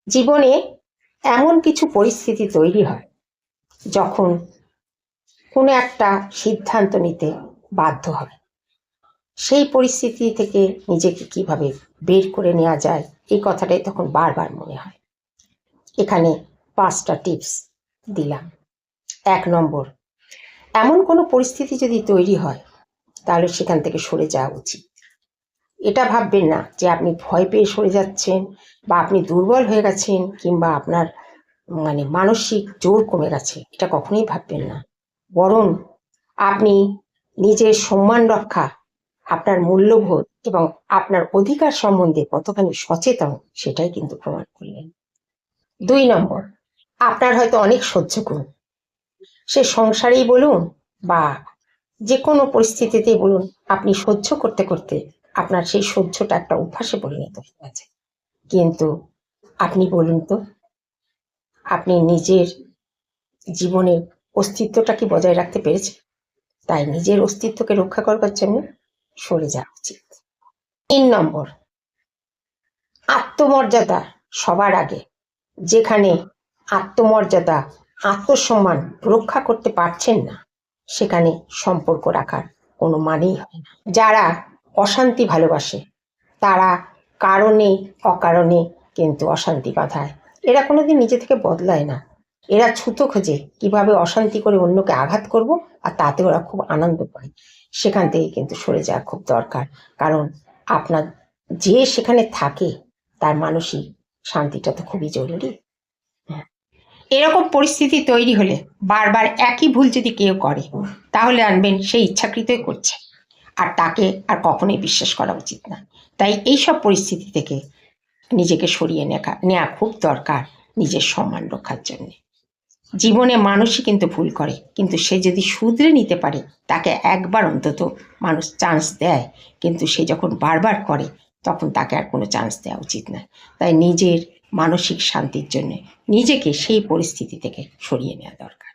জীবনে এমন কিছু পরিস্থিতি তৈরি হয় যখন কোনো একটা সিদ্ধান্ত নিতে বাধ্য হবে। সেই পরিস্থিতি থেকে নিজেকে কিভাবে বের করে নেওয়া যায় এই কথাটাই তখন বারবার মনে হয়। এখানে 5টা টিপস দিলাম। 1 নম্বর, এমন কোনো পরিস্থিতি যদি তৈরি হয় তাহলে সেখান থেকে সরে যাওয়া উচিত। এটা ভাববেন না যে আপনি ভয় পেয়ে সরে যাচ্ছেন বা আপনি দুর্বল হয়ে গেছেন কিংবা আপনার মানসিক জোর কমে গেছে, এটা কখনোই ভাববেন না। বরং আপনি নিজের সম্মান রক্ষা, আপনার মূল্যবোধ এবং আপনার অধিকার সম্বন্ধে কতখানি সচেতন সেটাই কিন্তু প্রমাণ করলেন। 2 নম্বর, আপনার হয়তো অনেক সহ্য গুণ, সে সংসারেই বলুন বা যে কোনো পরিস্থিতিতেই বলুন, আপনি সহ্য করতে করতে আপনার সেই সহ্যটা একটা অভ্যাসে পরিণত হয়ে গেছে। কিন্তু আপনি বলুন তো, আপনি নিজের জীবনের অস্তিত্বটা কি বজায় রাখতে পেরেছেন? তাই নিজের অস্তিত্বকে রক্ষা করবার জন্য সরে যাওয়া উচিত। 3 নম্বর, আত্মমর্যাদা সবার আগে। যেখানে আত্মমর্যাদা, আত্মসম্মান রক্ষা করতে পারছেন না, সেখানে সম্পর্ক রাখার কোনো মানেই হয় না। যারা অশান্তি ভালোবাসে তারা কারণে অকারণে কিন্তু অশান্তি বাঁধায়। এরা কোনোদিন নিজে থেকে বদলায় না। এরা ছুতো খোঁজে কিভাবে অশান্তি করে অন্যকে আঘাত করব, আর তাতে ওরা খুব আনন্দ পায়। সেখান থেকে কিন্তু সরে যাওয়া খুব দরকার। কারণ আপনার যে সেখানে থাকে তার মানসিক শান্তিটা তো খুবই জরুরি। এরকম পরিস্থিতি তৈরি হলে বারবার একই ভুল যদি কেউ করে, তাহলে আনবেন সে ইচ্ছাকৃতই করছে, আর তাকে আর কখনোই বিশ্বাস করা উচিত না। তাই এইসব পরিস্থিতি থেকে নিজেকে সরিয়ে নেওয়া খুব দরকার নিজের সম্মান রক্ষার জন্য। জীবনে মানুষই কিন্তু ভুল করে, কিন্তু সে যদি শুধরে নিতে পারে, তাকে একবার অন্তত মানুষ চান্স দেয়। কিন্তু সে যখন বারবার করে তখন তাকে আর কোনো চান্স দেওয়া উচিত না। তাই নিজের মানসিক শান্তির জন্য নিজেকে সেই পরিস্থিতি থেকে সরিয়ে নেওয়া দরকার।